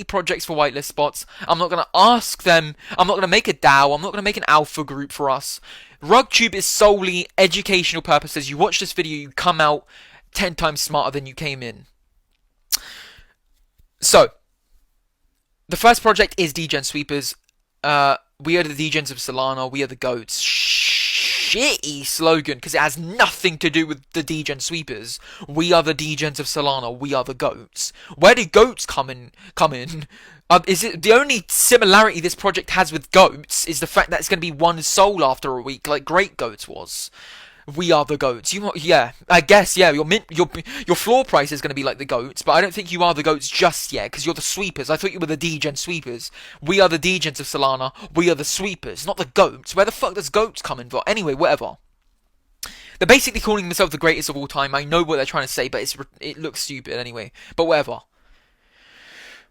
projects for whitelist spots. I'm not going to ask them. I'm not going to make a DAO. I'm not going to make an alpha group for us. RugTube is solely educational purposes. You watch this video, you come out 10 times smarter than you came in. So, the first project is Degen Sweepers. We are the Degens of Solana. We are the goats. Shitty slogan because it has nothing to do with the Degen Sweepers. We are the Degens of Solana. We are the goats. Where do goats come in? Is it the only similarity this project has with goats is the fact that it's going to be one soul after a week, like Great Goats was. We are the goats. Yeah, I guess, yeah, your floor price is going to be like the goats, but I don't think you are the goats just yet, because you're the sweepers. I thought you were the degen sweepers. We are the degens of Solana. We are the sweepers, not the goats. Where the fuck does goats come in for? Anyway, whatever. They're basically calling themselves the greatest of all time. I know what they're trying to say, but it looks stupid anyway. But whatever.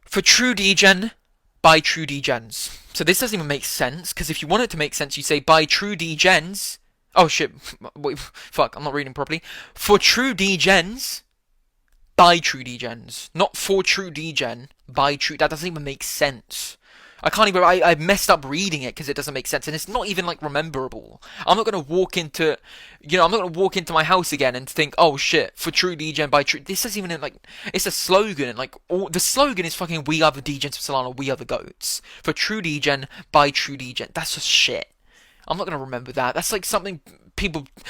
For true degen, buy true degens. So this doesn't even make sense, because if you want it to make sense, you say buy true degens. Oh shit, wait, fuck, I'm not reading properly. For true degens, buy true degens. Not for true degen, buy true. That doesn't even make sense. I can't even, I messed up reading it because it doesn't make sense. And it's not even like rememberable. I'm not going to walk into, I'm not going to walk into my house again and think, oh shit, for true degen, buy true. This isn't even like, it's a slogan. Like, the slogan is fucking, we are the degens of Solana, we are the goats. For true degen, buy true degen. That's just shit. I'm not going to remember that. That's like something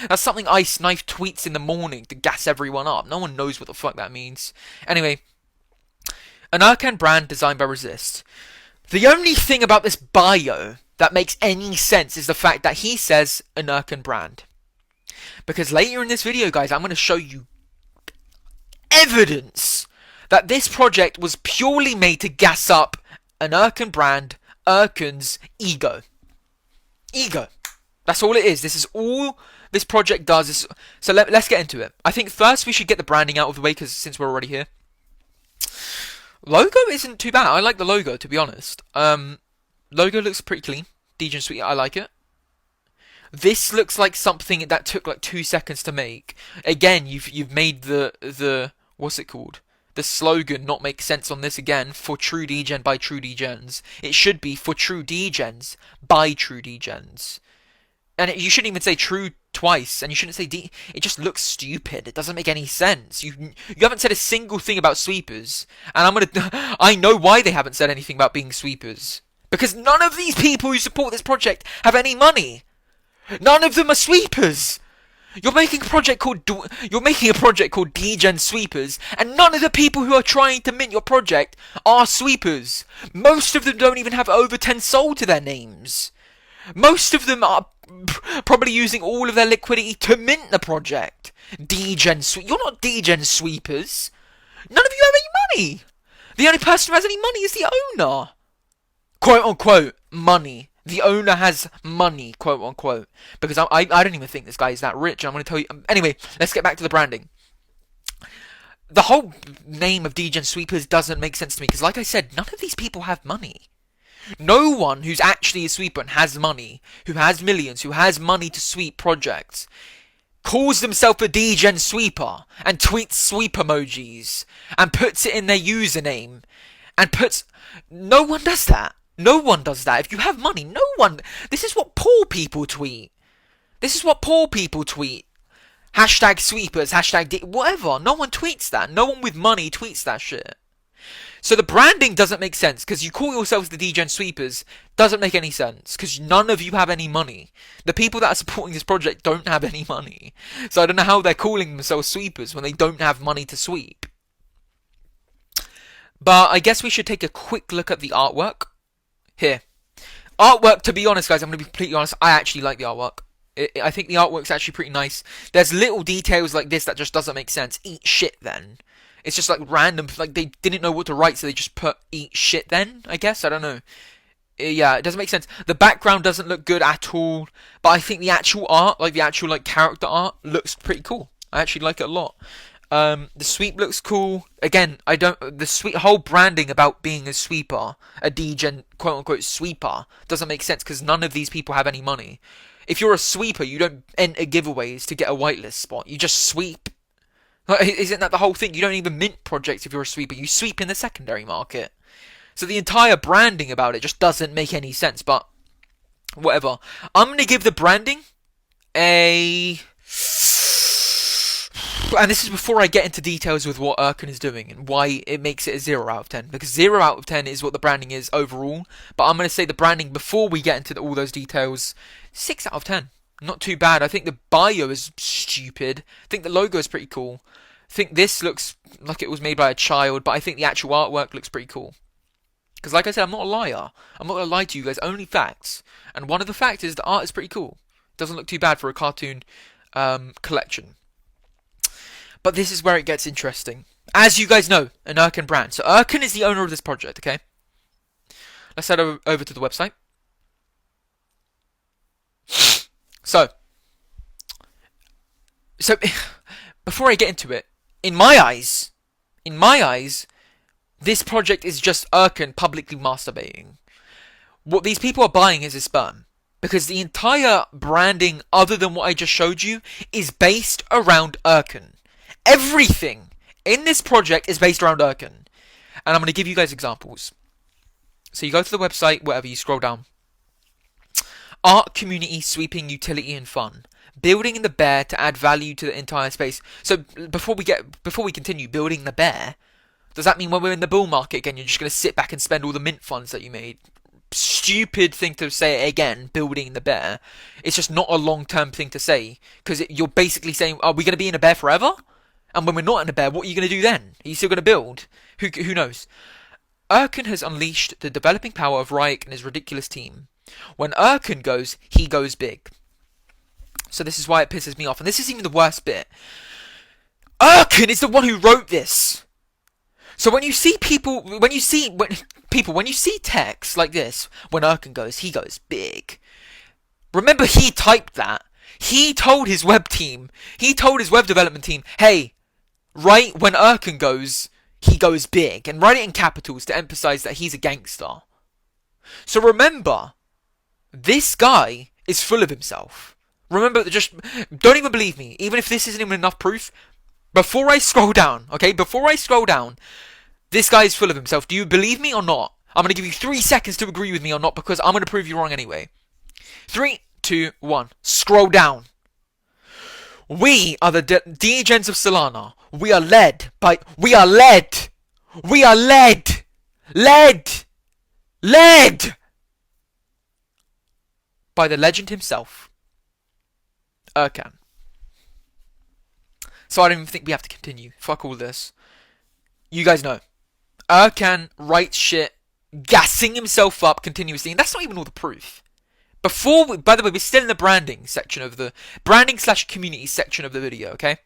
that's something Ice Knife tweets in the morning to gas everyone up. No one knows what the fuck that means. Anyway, an Urkan brand designed by Resist. The only thing about this bio that makes any sense is the fact that he says an Urkan brand. Because later in this video, guys, I'm going to show you evidence that this project was purely made to gas up an Urkan brand, Urkan's ego. Ego. That's all it is. This is all this project does. So let's get into it. I think first we should get the branding out of the way, because since we're already here. Logo isn't too bad. I like the logo, to be honest. Logo looks pretty clean. Degen Sweet, I like it. This looks like something that took like 2 seconds to make. Again, you've made the what's it called? The slogan not make sense on this again. For true degen by true degens. It should be for true degens by true degens. And you shouldn't even say true twice, and you shouldn't say it just looks stupid. It doesn't make any sense. You haven't said a single thing about sweepers, and I know why they haven't said anything about being sweepers. Because none of these people who support this project have any money. None of them are sweepers. You're making a project called Degen Sweepers, and none of the people who are trying to mint your project are sweepers. Most of them don't even have over 10 sold to their names. Most of them are probably using all of their liquidity to mint the project. You're not Degen Sweepers. None of you have any money. The only person who has any money is the owner. Quote unquote money. The owner has money, quote unquote. Because I don't even think this guy is that rich. I'm going to tell you. Anyway, let's get back to the branding. The whole name of Degen Sweepers doesn't make sense to me. Because like I said, none of these people have money. No one who's actually a sweeper and has money, who has millions, who has money to sweep projects, calls themselves a degen sweeper and tweets sweep emojis and puts it in their username and puts... No one does that. No one does that. If you have money, no one... This is what poor people tweet. This is what poor people tweet. Hashtag sweepers, hashtag... whatever. No one tweets that. No one with money tweets that shit. So the branding doesn't make sense, because you call yourselves the Degen Sweepers, doesn't make any sense, because none of you have any money. The people that are supporting this project don't have any money. So I don't know how they're calling themselves sweepers when they don't have money to sweep. But I guess we should take a quick look at the artwork. Here. Artwork, to be honest, guys, I'm going to be completely honest, I actually like the artwork. I think the artwork's actually pretty nice. There's little details like this that just doesn't make sense. Eat shit then. It's just like random, like they didn't know what to write, so they just put eat shit then, I guess, I don't know. Yeah, it doesn't make sense. The background doesn't look good at all, but I think the actual art, like the actual like character art, looks pretty cool. I actually like it a lot. The sweep looks cool. Again, the whole branding about being a sweeper, a degen quote unquote sweeper, doesn't make sense because none of these people have any money. If you're a sweeper, you don't enter giveaways to get a whitelist spot. You just sweep. Isn't that the whole thing? You don't even mint projects if you're a sweeper. You sweep in the secondary market. So the entire branding about it just doesn't make any sense, but whatever. I'm going to give the branding a... And this is before I get into details with what Erkin is doing and why it makes it a 0 out of 10. Because 0 out of 10 is what the branding is overall. But I'm going to say the branding before we get into all those details, 6 out of 10. Not too bad. I think the bio is stupid. I think the logo is pretty cool. I think this looks like it was made by a child, but I think the actual artwork looks pretty cool. Because like I said, I'm not a liar. I'm not going to lie to you guys, only facts. And one of the facts is the art is pretty cool. It doesn't look too bad for a cartoon collection. But this is where it gets interesting. As you guys know, an Erkin brand. So Erkin is the owner of this project, okay? Let's head over to the website. So before I get into it, in my eyes, this project is just Erkin publicly masturbating. What these people are buying is his sperm. Because the entire branding, other than what I just showed you, is based around Erkin. Everything in this project is based around Erkin. And I'm going to give you guys examples. So you go to the website, whatever, you scroll down. Art, community, sweeping, utility, and fun. Building in the bear to add value to the entire space. So before we continue building the bear, does that mean when we're in the bull market again, you're just going to sit back and spend all the mint funds that you made? Stupid thing to say again, building the bear. It's just not a long-term thing to say. Because you're basically saying, are we going to be in a bear forever? And when we're not in a bear, what are you going to do then? Are you still going to build? Who knows? Erkin has unleashed the developing power of Ryuk and his ridiculous team. When Erkin goes, he goes big. So this is why it pisses me off. And this is even the worst bit. Erkin is the one who wrote this. So when you see when you see text like this, when Erkin goes, he goes big. Remember, he typed that. He told his web team, he told his web development team, hey, write when Erkin goes, he goes big. And write it in capitals to emphasize that he's a gangster. So remember, this guy is full of himself. Remember, just don't even believe me. Even if this isn't even enough proof, before I scroll down, okay, this guy is full of himself. Do you believe me or not? I'm going to give you 3 seconds to agree with me or not, because I'm going to prove you wrong anyway. 3, 2, 1. Scroll down. We are the degens of Solana. We are led by the legend himself, Erkan. So I don't even think we have to continue. Fuck all this. You guys know. Erkan writes shit, gassing himself up continuously, and that's not even all the proof. By the way, we're still in the branding section of the branding/community section of the video, okay?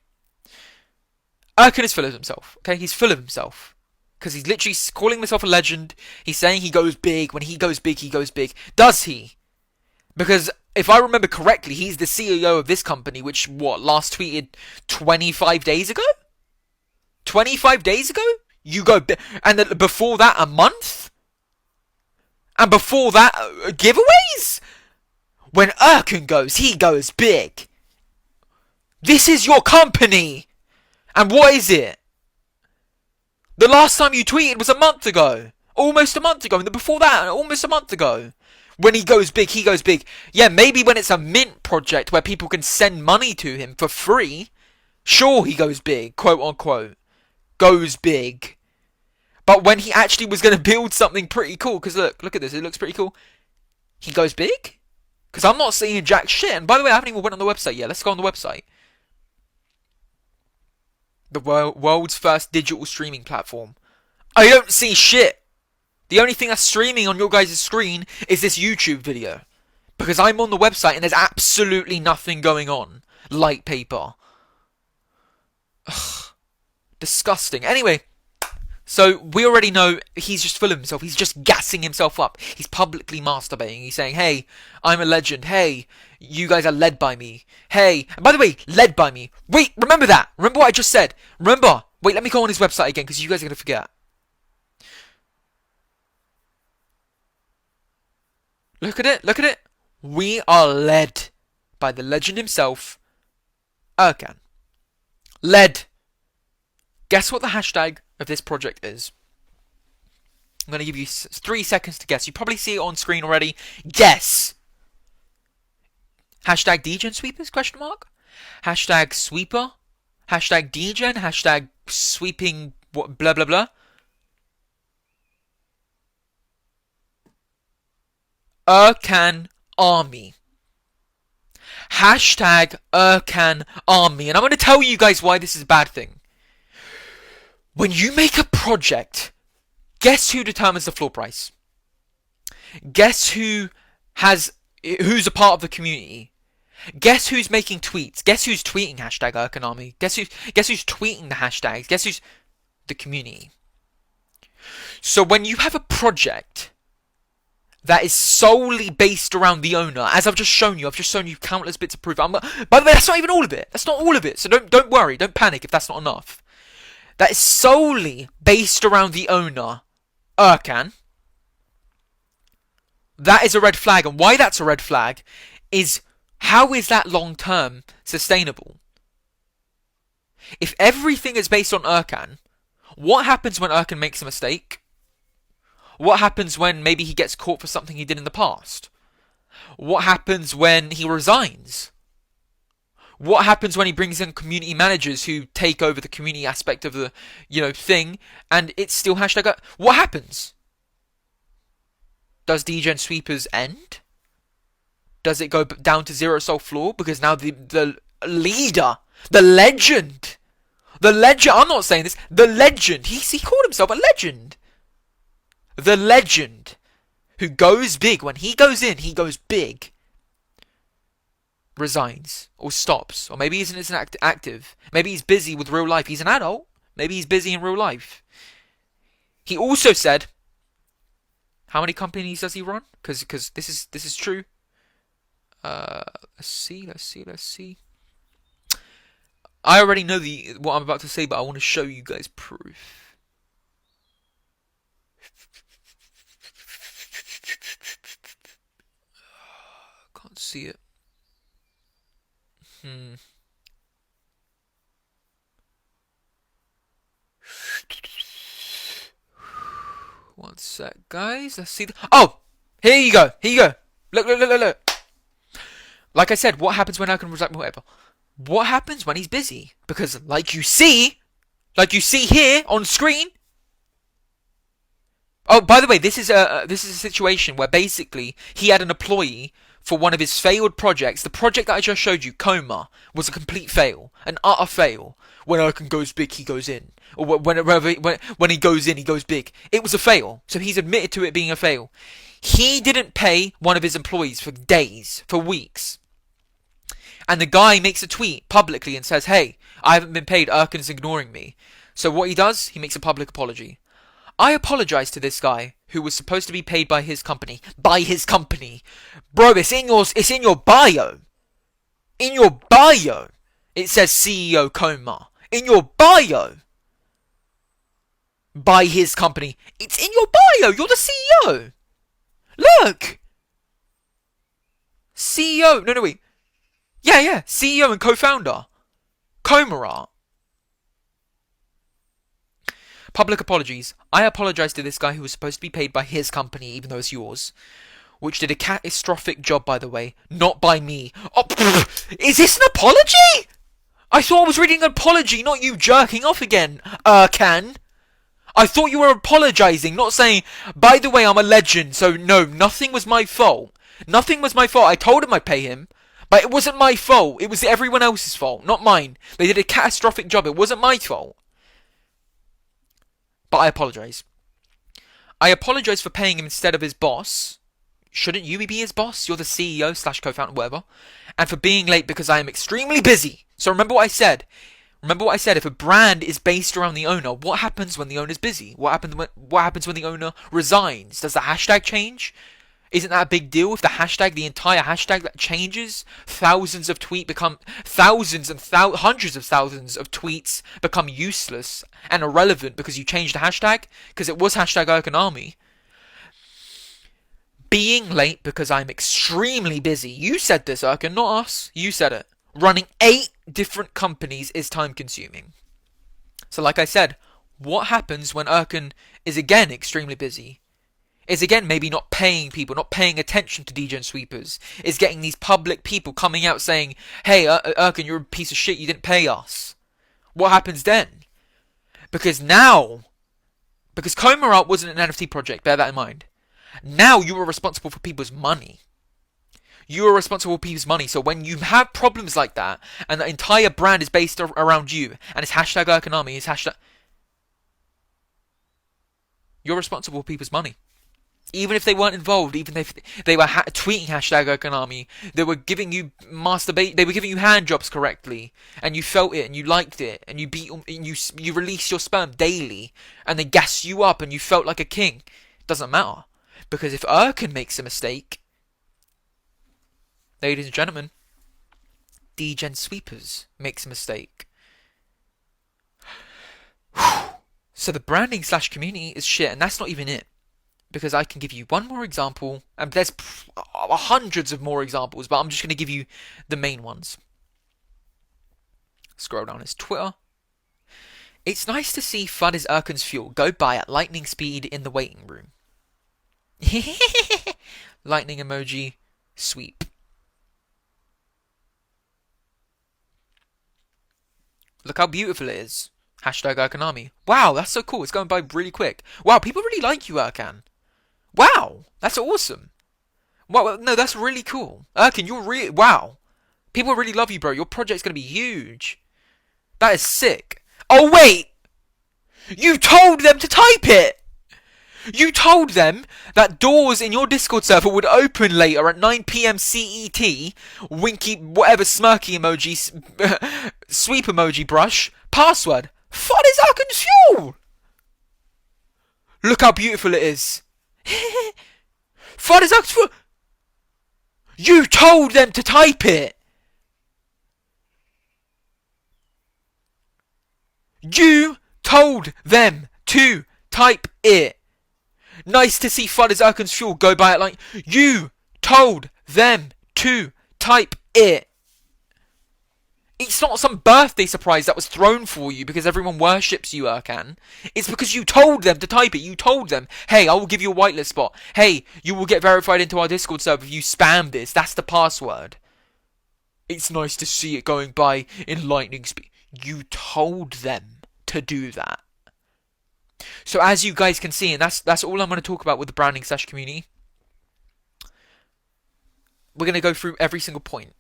Erkan is full of himself, okay? He's full of himself. Because he's literally calling himself a legend. He's saying he goes big. When he goes big, he goes big. Does he? Because if I remember correctly, he's the CEO of this company, which, last tweeted 25 days ago? 25 days ago? You go big. And then before that, a month? And before that, giveaways? When Erkan goes, he goes big. This is your company. And what is it? The last time you tweeted was a month ago. Almost a month ago. And before that, almost a month ago. When he goes big, he goes big. Yeah, maybe when it's a mint project where people can send money to him for free. Sure, he goes big, quote unquote. Goes big. But when he actually was going to build something pretty cool, because look at this, it looks pretty cool. He goes big? Because I'm not seeing jack shit. And by the way, I haven't even went on the website yet. Let's go on the website. The world's first digital streaming platform. I don't see shit. The only thing that's streaming on your guys' screen is this YouTube video. Because I'm on the website and there's absolutely nothing going on. Light paper. Ugh. Disgusting. Anyway, so we already know he's just full of himself. He's just gassing himself up. He's publicly masturbating. He's saying, hey, I'm a legend. Hey, you guys are led by me. Hey, and by the way, led by me. Wait, remember that. Remember what I just said. Remember. Wait, let me go on his website again because you guys are going to forget. Look at it. Look at it. We are led by the legend himself, Erkan. Led. Guess what the hashtag of this project is? I'm going to give you 3 seconds to guess. You probably see it on screen already. Guess. Hashtag degen sweepers, question mark? Hashtag sweeper? Hashtag degen? Hashtag sweeping what, blah blah blah? Urkan army. Hashtag Urkan army. And I'm going to tell you guys why this is a bad thing. When you make a project, guess who determines the floor price? Guess who's a part of the community? Guess who's making tweets? Guess who's tweeting hashtag Urkan army? Guess who's tweeting the hashtags? Guess who's the community? So when you have a project that is solely based around the owner, as I've just shown you countless bits of proof. By the way, that's not even all of it. That's not all of it. So don't worry, don't panic if that's not enough. That is solely based around the owner, Urkan. That is a red flag, and why that's a red flag is how is that long term sustainable? If everything is based on Urkan, what happens when Urkan makes a mistake? What happens when maybe he gets caught for something he did in the past? What happens when he resigns? What happens when he brings in community managers who take over the community aspect of the, thing, and it's still hashtag... What happens? Does degen sweepers end? Does it go down to zero soul floor? Because now the leader, the legend, I'm not saying this, the legend, he called himself a legend. The legend who goes big, when he goes in, he goes big, resigns or stops, or maybe he isn't active. Maybe he's busy with real life. He's an adult. Maybe he's busy in real life. He also said, how many companies does he run? Because this is true. Let's see. I already know what I'm about to say, but I want to show you guys proof. Can't see it. One sec, guys. Let's see. Oh! Here you go. Look. Like I said, what happens when I can resign? Whatever. What happens when he's busy? Because, like you see here on screen. Oh, by the way, this is a situation where basically he had an employee for one of his failed projects. The project that I just showed you, Coma, was a complete fail, an utter fail. When Urkan goes big, he goes in, or when he goes in, he goes big. It was a fail, so he's admitted to it being a fail. He didn't pay one of his employees for days, for weeks. And the guy makes a tweet publicly and says, hey, I haven't been paid, Urkan's ignoring me. So what he does, he makes a public apology. I apologize to this guy who was supposed to be paid by his company. By his company. Bro, it's in your bio. In your bio. It says CEO Coma. In your bio. By his company. It's in your bio. You're the CEO. Look. CEO. No, wait. Yeah. CEO and co-founder. Coma. Public apologies. I apologize to this guy who was supposed to be paid by his company, even though it's yours. Which did a catastrophic job, by the way. Not by me. Oh, is this an apology? I thought I was reading an apology, not you jerking off again, Urkan. I thought you were apologizing, not saying, by the way, I'm a legend, so no, nothing was my fault. Nothing was my fault. I told him I'd pay him. But it wasn't my fault. It was everyone else's fault, not mine. They did a catastrophic job. It wasn't my fault. But I apologize. I apologize for paying him instead of his boss. Shouldn't you be his boss? You're the CEO / co-founder, whatever. And for being late because I am extremely busy. So remember what I said. If a brand is based around the owner, what happens when the owner's busy? What happens when the owner resigns? Does the hashtag change? Isn't that a big deal? If the entire hashtag that changes, thousands of tweets become hundreds of thousands of tweets become useless and irrelevant because you changed the hashtag? Because it was hashtag Urkan Army. Being late because I'm extremely busy. You said this, Urkan, not us. You said it. Running 8 different companies is time consuming. So like I said, What happens when Erkan is again extremely busy? Is again maybe not paying people, not paying attention to degen sweepers, is getting these public people coming out saying, hey, Erkan, you're a piece of shit, you didn't pay us. What happens then? Because Coma Art wasn't an NFT project, bear that in mind. Now you are responsible for people's money. You are responsible for people's money. So when you have problems like that, and the entire brand is based around you, and it's hashtag Erkanami, it's hashtag... You're responsible for people's money. Even if they weren't involved, even if they were tweeting hashtag Erkanami, they were giving you they were giving you hand jobs correctly, and you felt it, and you liked it, and you release your sperm daily, and they gas you up, and you felt like a king. It doesn't matter. Because if Erkan makes a mistake, ladies and gentlemen, degen sweepers makes a mistake. So the branding / community is shit, and that's not even it. Because I can give you one more example, and there's hundreds of more examples, but I'm just going to give you the main ones. Scroll down his Twitter. It's nice to see FUD is Erkan's fuel go by at lightning speed in the waiting room. Lightning emoji, sweep. Look how beautiful it is. Hashtag Erkanami. Wow, that's so cool. It's going by really quick. Wow, people really like you, Erkan. Wow, that's awesome. Wow, no, that's really cool. Erkan, you're really... Wow. People really love you, bro. Your project's going to be huge. That is sick. Oh, wait! You told them to type it! You told them that doors in your Discord server would open later at 9 PM CET. Winky, whatever, smirky emoji, sweep emoji brush. Password. FUD is Erkan's fuel! Look how beautiful it is. FUD is Erkan's fuel! You told them to type it! You told them to type it! Nice to see FUD is Erkan's fuel go by it like... You told them to type it! It's not some birthday surprise that was thrown for you because everyone worships you, Erkan. It's because you told them to type it. You told them, hey, I will give you a whitelist spot. Hey, you will get verified into our Discord server if you spam this. That's the password. It's nice to see it going by in lightning speed. You told them to do that. So as you guys can see, and that's all I'm going to talk about with the branding / community. We're going to go through every single point.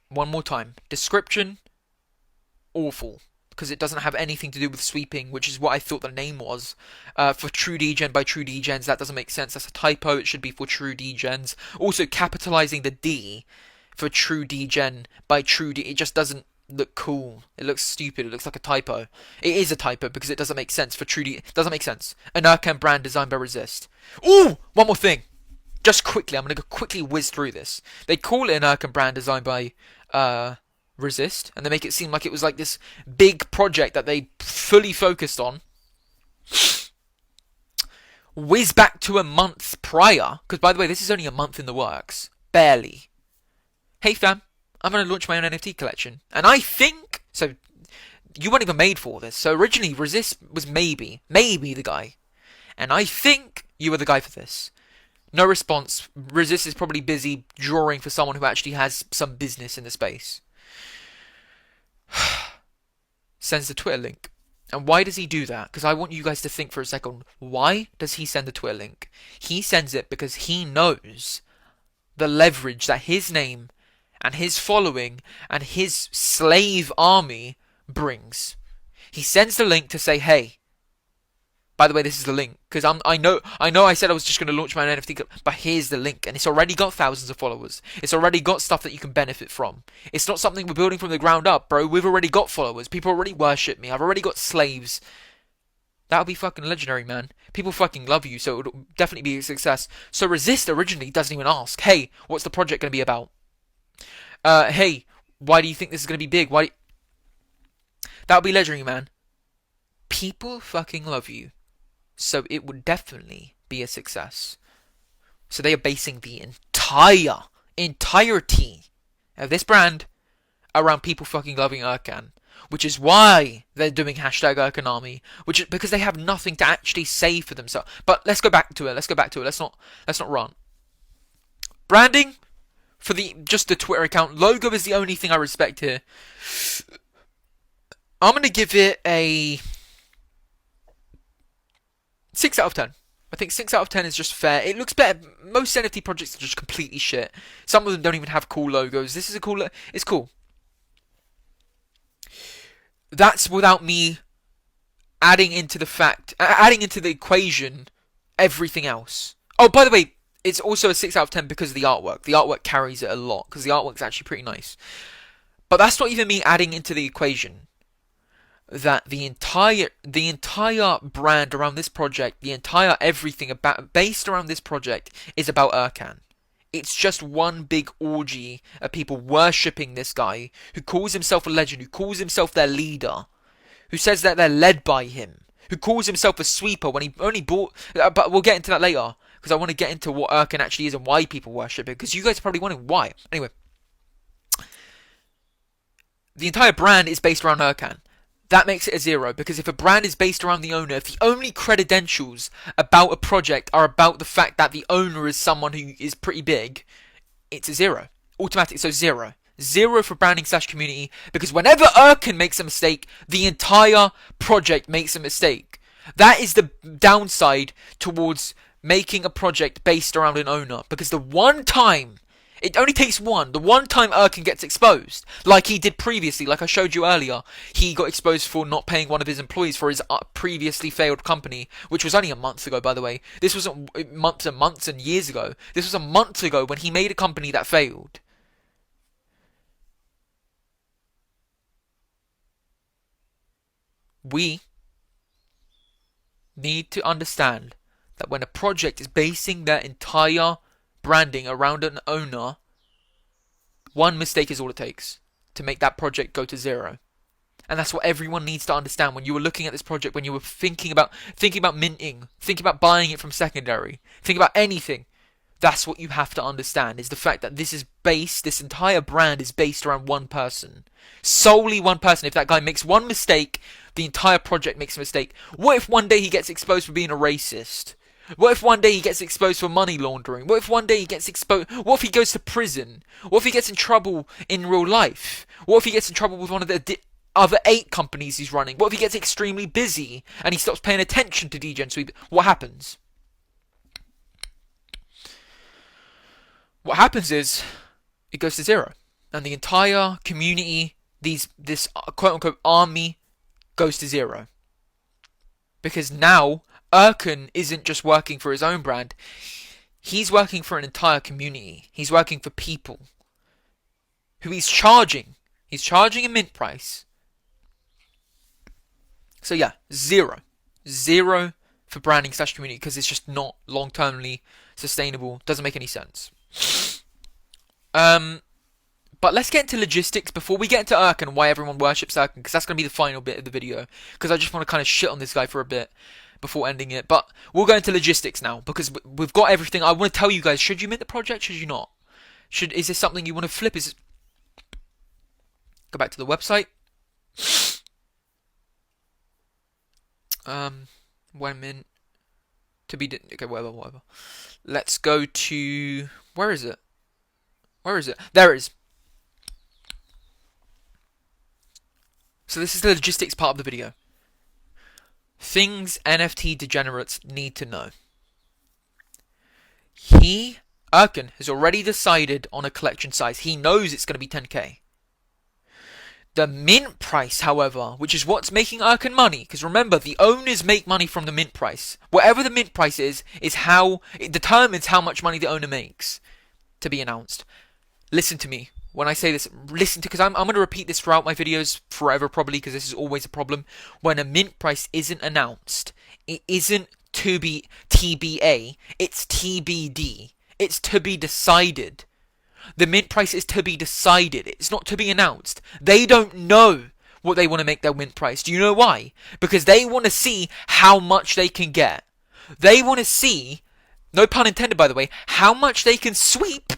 One more time. Description, awful. Because it doesn't have anything to do with sweeping, which is what I thought the name was. For True Degen by True Degens, that doesn't make sense. That's a typo. It should be for True Degens. Also, capitalizing the D for True Degen by True D, it just doesn't look cool. It looks stupid. It looks like a typo. It is a typo because it doesn't make sense for True D. It doesn't make sense. An Erkan brand designed by Resist. Ooh! One more thing. Just quickly, I'm going to quickly whiz through this. They call it an Erkan brand designed by Resist, and they make it seem like it was like this big project that they fully focused on. Whiz back to a month prior, because by the way, this is only a month in the works. Barely. Hey fam, I'm going to launch my own NFT collection. And I think, so you weren't even made for this. So originally Resist was maybe the guy. And I think you were the guy for this. No response. Resist is probably busy drawing for someone who actually has some business in the space. Sends the Twitter link. And why does he do that? Because I want you guys to think for a second. Why does he send the Twitter link? He sends it because he knows the leverage that his name and his following and his slave army brings. He sends the link to say, hey, by the way, this is the link, because I know I said I was just going to launch my NFT, but here's the link, and it's already got thousands of followers. It's already got stuff that you can benefit from. It's not something we're building from the ground up, bro. We've already got followers. People already worship me. I've already got slaves. That'll be fucking legendary, man. People fucking love you, so it'll definitely be a success. So Resist originally doesn't even ask, hey, what's the project going to be about? Hey, why do you think this is going to be big? That'll be legendary, man. People fucking love you. So it would definitely be a success. So they are basing the entirety of this brand around people fucking loving Erkan. which is why they're doing hashtag Arkanami, which is because they have nothing to actually say for themselves. But let's go back to it. Let's not run. Branding for just the Twitter account. Logo is the only thing I respect here. I'm gonna give it a 6 out of 10. I think 6 out of 10 is just fair. It looks better. Most NFT projects are just completely shit. Some of them don't even have cool logos. This is a cool. It's cool. That's without me adding into the equation everything else. Oh, by the way, it's also a 6 out of 10 because of the artwork. The artwork carries it a lot because the artwork's actually pretty nice. But that's not even me adding into the equation that the entire brand around this project, the entire everything based around this project is about Erkan. It's just one big orgy of people worshipping this guy who calls himself a legend, who calls himself their leader, who says that they're led by him, who calls himself a sweeper when he only bought. But we'll get into that later because I want to get into what Erkan actually is and why people worship it. Because you guys are probably wondering why. Anyway, the entire brand is based around Erkan. That makes it a 0, because if a brand is based around the owner, if the only credentials about a project are about the fact that the owner is someone who is pretty big, it's a 0. Automatic, so 0. 0 for branding / community, because whenever Erkan makes a mistake, the entire project makes a mistake. That is the downside towards making a project based around an owner, because the one time, it only takes the one time Erkan gets exposed, like he did previously, like I showed you earlier, he got exposed for not paying one of his employees for his previously failed company, which was only a month ago, by the way. This wasn't months and months and years ago. This was a month ago when he made a company that failed. We need to understand that when a project is basing their entire branding around an owner, one mistake is all it takes to make that project go to 0. And that's what everyone needs to understand when you were looking at this project, when you were thinking about minting, thinking about buying it from secondary, thinking about anything. That's what you have to understand, is the fact that this entire brand is based around one person. Solely one person. If that guy makes one mistake, the entire project makes a mistake. What if one day he gets exposed for being a racist? What if one day he gets exposed for money laundering? What if one day he gets exposed? What if he goes to prison? What if he gets in trouble in real life? What if he gets in trouble with one of the other 8 companies he's running? What if he gets extremely busy and he stops paying attention to degen? What happens? What happens is it goes to 0, and the entire community, this quote unquote army, goes to 0, because now Erkan isn't just working for his own brand, he's working for an entire community. He's working for people who he's charging. He's charging a mint price. So yeah, 0. 0 for branding / community, because it's just not long-termly sustainable. Doesn't make any sense. But let's get into logistics before we get into Erkan and why everyone worships Erkan, because that's going to be the final bit of the video, because I just want to kind of shit on this guy for a bit before ending it. But we'll go into logistics now, because we've got everything. I want to tell you guys, should you mint the project, should you not? Is this something you want to flip? Go back to the website. When mint to be okay, whatever. Let's go to, where is it? There it is. So this is the logistics part of the video. Things NFT degenerates need to know. Erkan, has already decided on a collection size. He knows it's going to be 10k. The mint price, however, which is what's making Erkan money, because remember, the owners make money from the mint price. Whatever the mint price is how it determines how much money the owner makes, to be announced. Listen to me when I say this. Because I'm going to repeat this throughout my videos forever, probably, because this is always a problem. When a mint price isn't announced, it isn't to be TBA, it's TBD. It's to be decided. The mint price is to be decided. It's not to be announced. They don't know what they want to make their mint price. Do you know why? Because they want to see how much they can get. They want to see, no pun intended by the way, how much they can sweep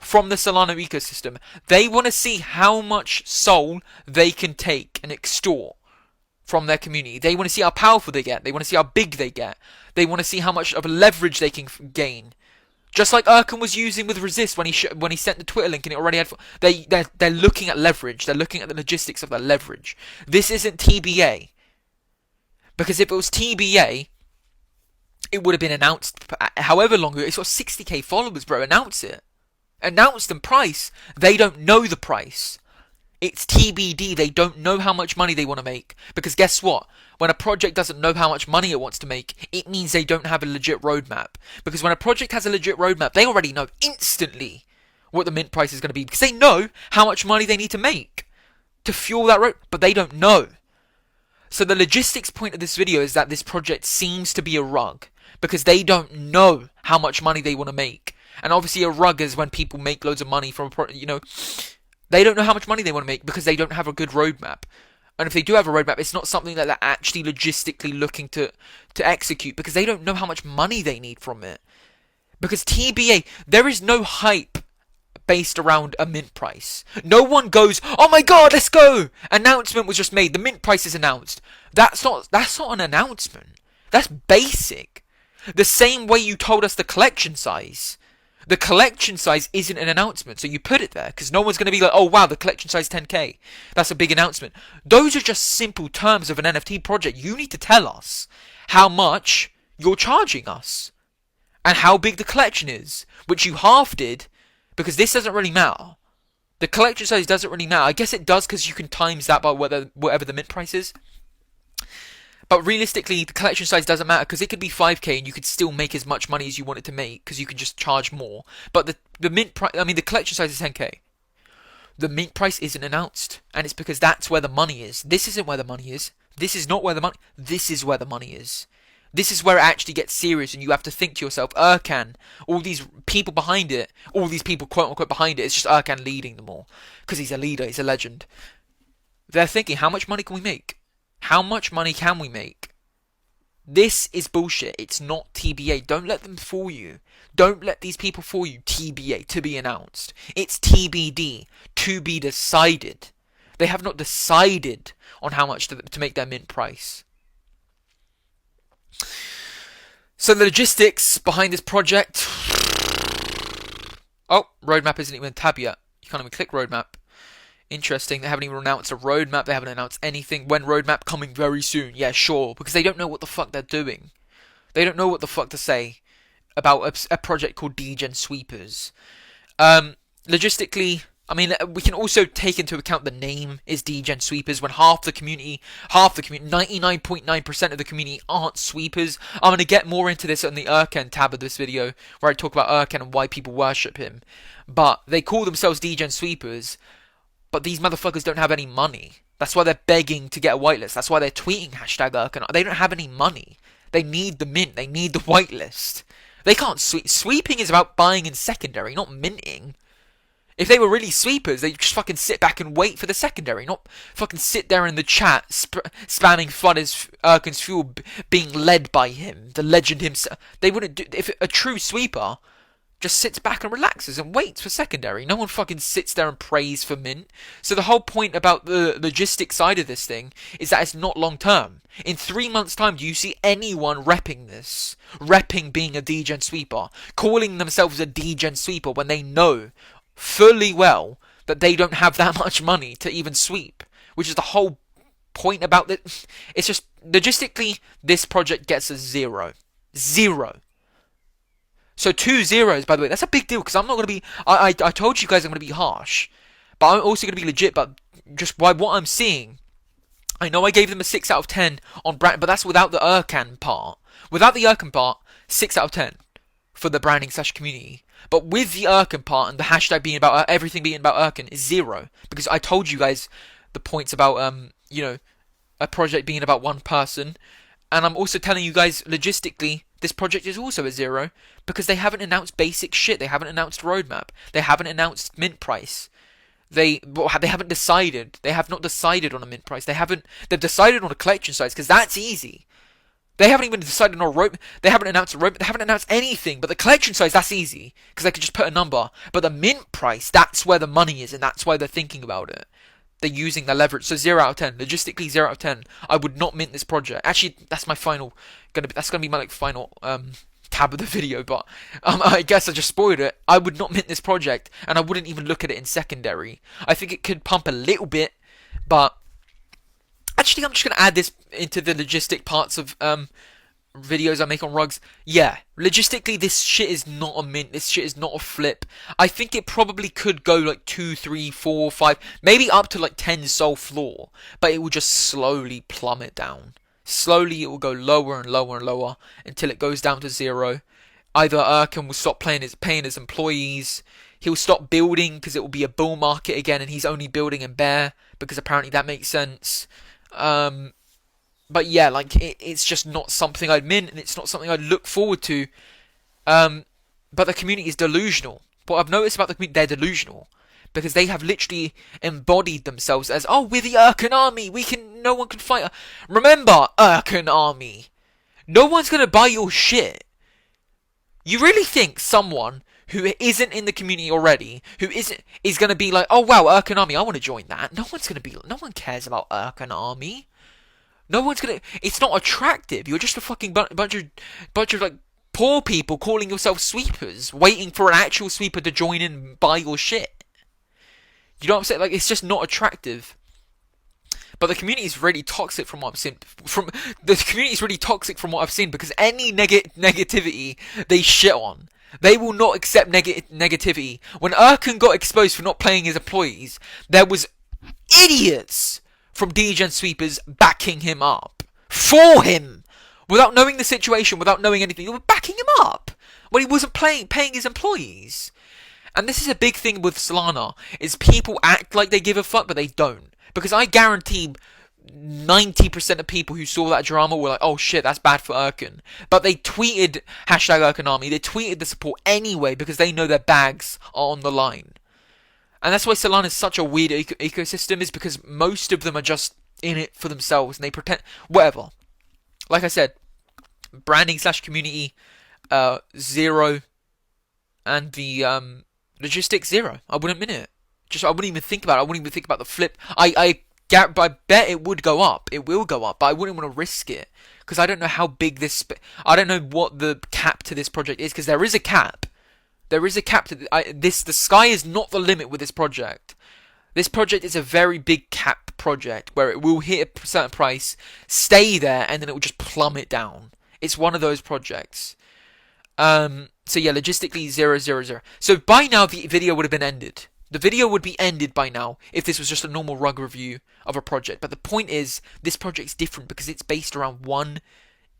from the Solana ecosystem. They want to see how much soul they can take and extort from their community. They want to see how powerful they get. They want to see how big they get. They want to see how much of a leverage they can gain. Just like Urken was using with Resist when he sent the Twitter link and it already had. They're looking at leverage. They're looking at the logistics of that leverage. This isn't TBA. Because if it was TBA, it would have been announced however long ago. It's got 60k followers, bro. Announce it. Announce the price. They don't know the price. It's TBD. They don't know how much money they want to make. Because guess what? When a project doesn't know how much money it wants to make, it means they don't have a legit roadmap. Because when a project has a legit roadmap, they already know instantly what the mint price is going to be. Because they know how much money they need to make to fuel that road. But they don't know. So the logistics point of this video is that this project seems to be a rug. Because they don't know how much money they want to make. And obviously a rug is when people make loads of money from a project, They don't know how much money they want to make because they don't have a good roadmap. And if they do have a roadmap, it's not something that they're actually logistically looking to execute because they don't know how much money they need from it. Because TBA, there is no hype based around a mint price. No one goes, oh my god, let's go! Announcement was just made, the mint price is announced. That's not an announcement. That's basic. The same way you told us the collection size. The collection size isn't an announcement, so you put it there, because no one's going to be like, oh wow, the collection size is 10k. That's a big announcement. Those are just simple terms of an NFT project. You need to tell us how much you're charging us, and how big the collection is, which you half did, because this doesn't really matter. The collection size doesn't really matter. I guess it does, because you can times that by whatever the mint price is. But realistically, the collection size doesn't matter because it could be 5k and you could still make as much money as you wanted to make because you could just charge more. But the mint price, the collection size is 10k. The mint price isn't announced, and it's because that's where the money is. This isn't where the money is. This is not where the money. This is where the money is. This is where it actually gets serious, and you have to think to yourself, Erkan, all these people behind it, all these people quote unquote behind it, it's just Erkan leading them all because he's a leader, he's a legend. They're thinking, how much money can we make? How much money can we make? This is bullshit. It's not TBA. Don't let them fool you. Don't let these people fool you. TBA, to be announced. It's TBD, to be decided. They have not decided on how much to make their mint price. So the logistics behind this project. Oh, roadmap isn't even a tab yet. You can't even click roadmap. Interesting, they haven't even announced a roadmap, they haven't announced anything. When roadmap coming very soon? Yeah, sure, because they don't know what the fuck they're doing. They don't know what the fuck to say about a project called degen sweepers. Logistically, we can also take into account the name is degen sweepers when half the community, 99.9% of the community aren't sweepers. I'm going to get more into this on the Erkan tab of this video, where I talk about Erkan and why people worship him. But they call themselves degen sweepers. But these motherfuckers don't have any money. That's why they're begging to get a whitelist. That's why they're tweeting #Erkan. They don't have any money. They need the mint. They need the whitelist. They can't sweep. Sweeping is about buying in secondary, not minting. If they were really sweepers, they'd just fucking sit back and wait for the secondary, not fucking sit there in the chat spamming Flood as Erkan's fuel being led by him, the legend himself. They wouldn't do. If a true sweeper just sits back and relaxes and waits for secondary. No one fucking sits there and prays for mint. So the whole point about the logistics side of this thing is that it's not long term. In 3 months' time, do you see anyone repping this? Repping being a degen sweeper? Calling themselves a degen sweeper when they know fully well that they don't have that much money to even sweep? Which is the whole point about it. It's just, logistically, this project gets a 0. 0. So 2 zeros, by the way, that's a big deal, because I'm not going to be, I told you guys I'm going to be harsh, but I'm also going to be legit, but just by what I'm seeing, I know I gave them a 6 out of 10 on brand, but that's without the Erkan part. Without the Erkan part, 6 out of 10 for the branding / community. But with the Erkan part and the hashtag being about, everything being about Erkan is 0, because I told you guys the points about, a project being about one person, and I'm also telling you guys, logistically, this project is also a 0 because they haven't announced basic shit. They haven't announced roadmap. They haven't announced mint price. They haven't decided. They have not decided on a mint price. They've decided on a collection size because that's easy. They haven't even decided on a rope. They haven't announced a rope. They haven't announced anything. But the collection size, that's easy because they can just put a number. But the mint price, that's where the money is, and that's why they're thinking about it. They're using the leverage. So 0 out of 10. Logistically, 0 out of 10. I would not mint this project. Actually, that's my final. That's gonna be my final tab of the video. But I guess I just spoiled it. I would not mint this project, and I wouldn't even look at it in secondary. I think it could pump a little bit, but. Actually, I'm just going to add this into the logistic parts of videos I make on rugs. Yeah, logistically, this shit is not a mint. This shit is not a flip. I think it probably could go like 2, 3, 4, 5, maybe up to like 10 sol floor. But it will just slowly plummet down. Slowly, it will go lower and lower and lower until it goes down to 0. Either Erkan will stop paying his employees. He'll stop building because it will be a bull market again, and he's only building in bear because apparently that makes sense. But yeah, like it's just not something I'd mint, and it's not something I'd look forward to. But the community is delusional. What I've noticed about the community, they're delusional because they have literally embodied themselves as, oh, we're the Erkan army. No one can fight. Remember, Erkan army. No one's gonna buy your shit. You really think someone who isn't in the community already, is going to be like, oh wow, Erkan Army, I want to join that. No one cares about Erkan Army. No one's going to, it's not attractive. You're just a fucking bunch of like poor people calling yourselves sweepers, waiting for an actual sweeper to join in and buy your shit. You know what I'm saying? Like, it's just not attractive. But the community is really toxic from what I've seen. The community is really toxic from what I've seen because any negativity they shit on. They will not accept negativity. When Erkan got exposed for not paying his employees, there was idiots from degen sweepers backing him up for him without knowing the situation, without knowing anything. They were backing him up when he wasn't paying his employees. And this is a big thing with Solana, is people act like they give a fuck, but they don't. Because I guarantee 90% of people who saw that drama were like, oh shit, that's bad for Erkan. But they tweeted #ErkanArmy. They tweeted the support anyway because they know their bags are on the line. And that's why Solana is such a weird ecosystem, is because most of them are just in it for themselves and they pretend, whatever. Like I said, branding / community, 0, and the logistics 0. I wouldn't mint it. I wouldn't even think about it. I wouldn't even think about the flip. I bet it would go up. It will go up, but I wouldn't want to risk it because I don't know how big this. I don't know what the cap to this project is because there is a cap. There is a cap to this. The sky is not the limit with this project. This project is a very big cap project where it will hit a certain price, stay there, and then it will just plummet down. It's one of those projects. So yeah, logistically 0, 0, 0. So by now the video would have been ended. The video would be ended by now if this was just a normal rug review of a project. But the point is, this project's different because it's based around one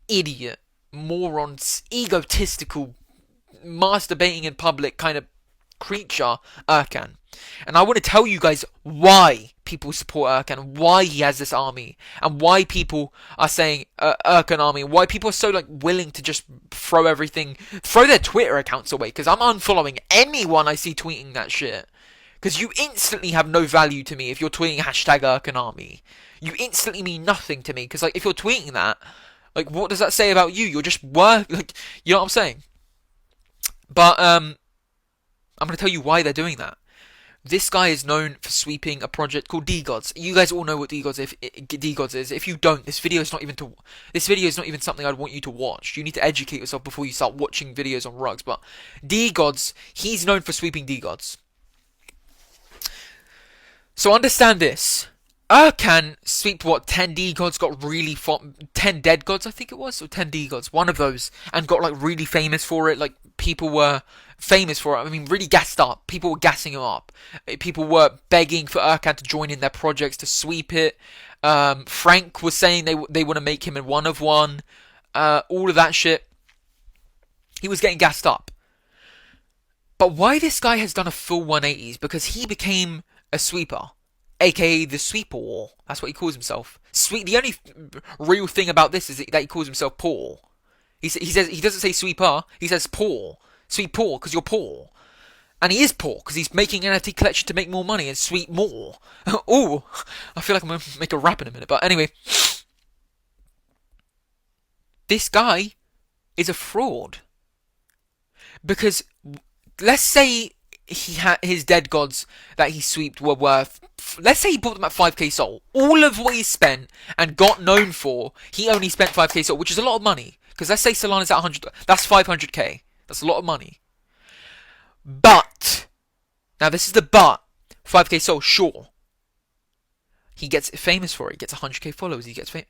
idiot, moron, egotistical, masturbating in public kind of creature, Erkan. And I want to tell you guys why people support Erkan, why he has this army, and why people are saying Erkan army, why people are so like willing to just throw their Twitter accounts away. Because I'm unfollowing anyone I see tweeting that shit. Because you instantly have no value to me if you're tweeting #ErkanArmy. You instantly mean nothing to me. Because like if you're tweeting that, like what does that say about you? You're just like, you know what I'm saying? But I'm gonna tell you why they're doing that. This guy is known for sweeping a project called dgods. You guys all know what dgods is. If you don't, this video is not even something I'd want you to watch. You need to educate yourself before you start watching videos on rugs. But dgods, he's known for sweeping dgods. So understand this. Erkan sweep 10 dgods, got really 10 dead gods, I think it was, or 10 dgods, one of those, and got like really famous for it. Like people were famous for it. I mean, really gassed up. People were gassing him up. People were begging for Erkan to join in their projects to sweep it. Frank was saying they want to make him a one of one. All of that shit. He was getting gassed up. But why this guy has done a full 180 is because he became a sweeper, aka the sweeper war. That's what he calls himself. The only real thing about this is that he calls himself poor. He says he doesn't say sweeper. He says poor. Sweep poor because you're poor, and he is poor because he's making an NFT collection to make more money and sweep more. Oh, I feel like I'm gonna make a rap in a minute. But anyway, This guy is a fraud. Because let's say he had his dead gods that he sweeped were worth. Let's say he bought them at 5k soul. All of what he spent and got known for, he only spent 5k soul, which is a lot of money. Because let's say Solana's at 100, that's 500k. That's a lot of money. But now this is the but. 5k soul, sure. He gets famous for it. He gets 100k followers. He gets famous.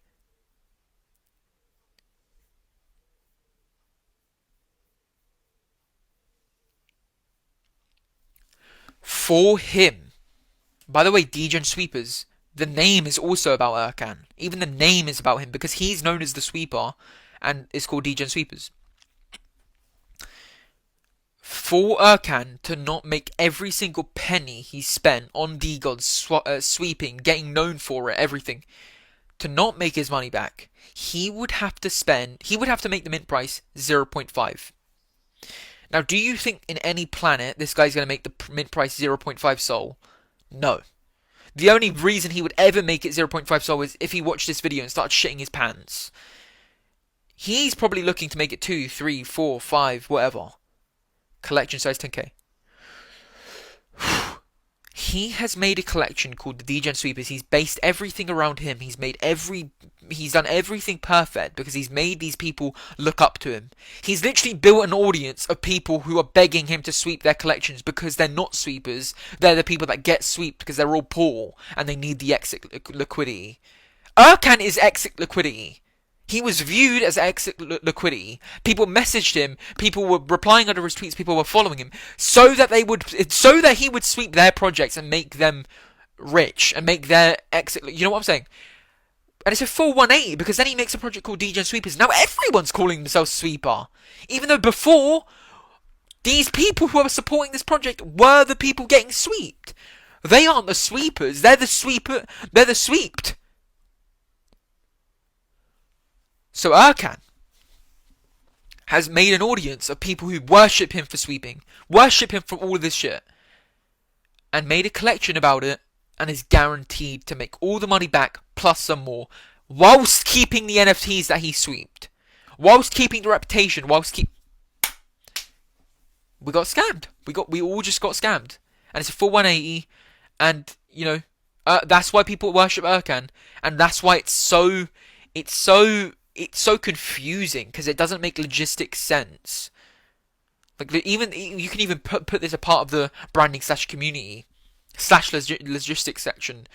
For him. By the way, degen sweepers, the name is also about Erkan. Even the name is about him because he's known as the sweeper and it's called degen sweepers. For Erkan to not make every single penny he spent on degods, sweeping, getting known for it, everything, to not make his money back, he would have to make the mint price 0.5. Now, do you think in any planet this guy's going to make the mint price 0.5 soul? No. The only reason he would ever make it 0.5 soul is if he watched this video and started shitting his pants. He's probably looking to make it 2, 3, 4, 5, whatever. Collection size 10k. He has made a collection called the Degen Sweepers. He's based everything around him. He's done everything perfect because he's made these people look up to him. He's literally built an audience of people who are begging him to sweep their collections because they're not sweepers. They're the people that get sweeped because they're all poor and they need the exit liquidity. Erkan is exit liquidity. He was viewed as exit liquidity. People messaged him. People were replying under his tweets. People were following him so that he would sweep their projects and make them rich and make their exit. You know what I'm saying? And it's a full 180 because then he makes a project called degen sweepers. Now everyone's calling themselves sweeper, even though before these people who are supporting this project were the people getting sweeped. They aren't the sweepers. They're the sweeper. They're the sweeped. So Erkan has made an audience of people who worship him for sweeping, worship him for all of this shit, and made a collection about it, and is guaranteed to make all the money back plus some more, whilst keeping the NFTs that he sweeped, whilst keeping the reputation, we got scammed. We all just got scammed, and it's a full 180, and you know that's why people worship Erkan, and that's why it's so confusing because it doesn't make logistic sense. Like even you can even put this a part of the branding / community / logistics section.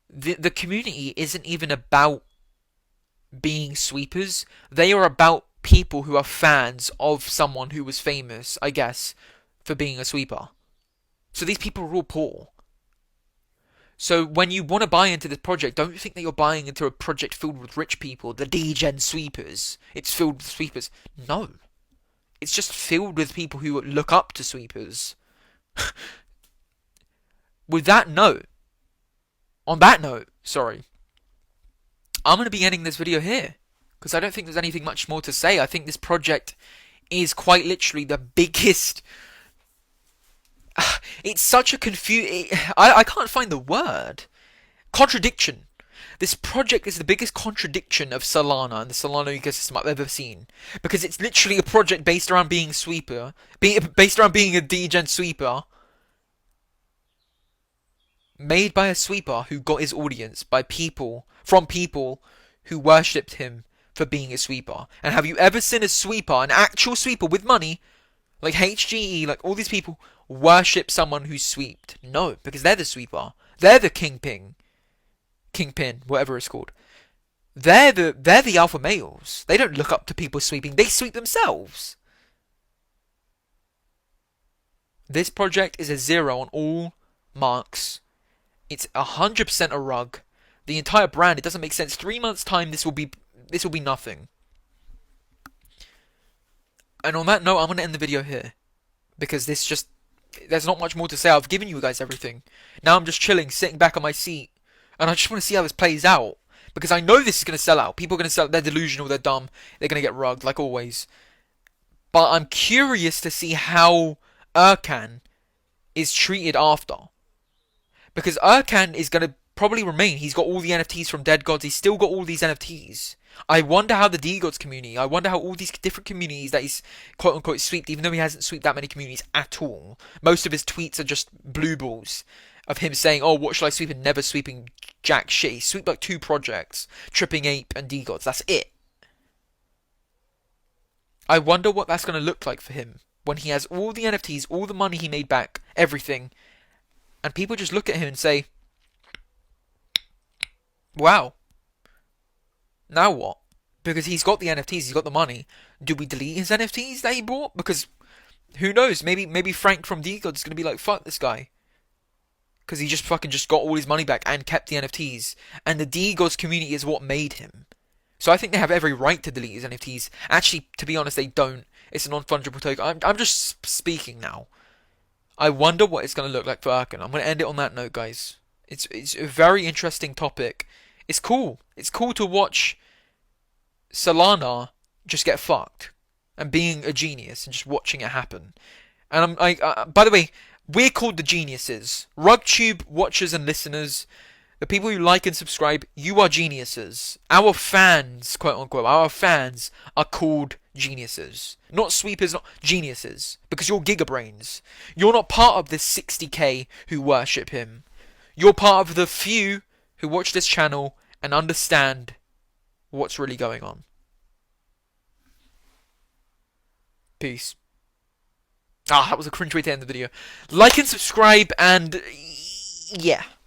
The community isn't even about being sweepers. They are about people who are fans of someone who was famous, I guess, for being a sweeper. So these people are all poor. So when you want to buy into this project, don't think that you're buying into a project filled with rich people, the degen sweepers. It's filled with sweepers. No. It's just filled with people who look up to sweepers. On that note, I'm going to be ending this video here. Because I don't think there's anything much more to say. I think this project is quite literally the biggest... It's such a I can't find the word. Contradiction. This project is the biggest contradiction of Solana and the Solana ecosystem I've ever seen. Because it's literally a project based around being based around being a degen sweeper. Made by a sweeper who got his audience from people who worshipped him for being a sweeper. And have you ever seen a sweeper, an actual sweeper with money, like HGE, like all these people, worship someone who's sweeped? No, because they're the sweeper. They're the kingpin, whatever it's called. They're the alpha males. They don't look up to people sweeping. They sweep themselves. This project is a 0 on all marks. It's 100% a rug. The entire brand, it doesn't make sense. 3 months time, this will be nothing. And on that note, I'm going to end the video here. Because there's not much more to say. I've given you guys everything. Now I'm just chilling, sitting back on my seat. And I just want to see how this plays out. Because I know this is going to sell out. People are going to sell. They're delusional, they're dumb. They're going to get rugged, like always. But I'm curious to see how Erkan is treated after. Because Erkan is going to probably remain. He's got all the NFTs from Dead Gods. He's still got all these NFTs. I wonder how the D-Gods community, I wonder how all these different communities that he's quote-unquote sweeped, even though he hasn't sweeped that many communities at all. Most of his tweets are just blue balls of him saying, oh, what should I sweep, and never sweeping jack shit. He sweeped like 2 projects, Tripping Ape and D-Gods. That's it. I wonder what that's going to look like for him when he has all the NFTs, all the money he made back, everything, and people just look at him and say, wow, now what? Because he's got the NFTs, he's got the money. Do we delete his NFTs that he bought? Because who knows? Maybe Frank from D-God's is gonna be like, fuck this guy, because he just fucking just got all his money back and kept the NFTs. And the D-Gods community is what made him. So I think they have every right to delete his NFTs. Actually, to be honest, they don't. It's a non-fungible token. I'm just speaking now. I wonder what it's gonna look like for Erkin. I'm gonna end it on that note, guys. It's a very interesting topic. It's cool. It's cool to watch Solana just get fucked and being a genius and just watching it happen. And by the way, we're called the geniuses. RugTube watchers and listeners, the people who like and subscribe, you are geniuses. Our fans, quote unquote, our fans are called geniuses. Not sweepers, not geniuses. Because you're gigabrains. You're not part of this 60k who worship him. You're part of the few who watch this channel and understand what's really going on. Peace. Ah, that was a cringe way to end the video. Like and subscribe, and yeah.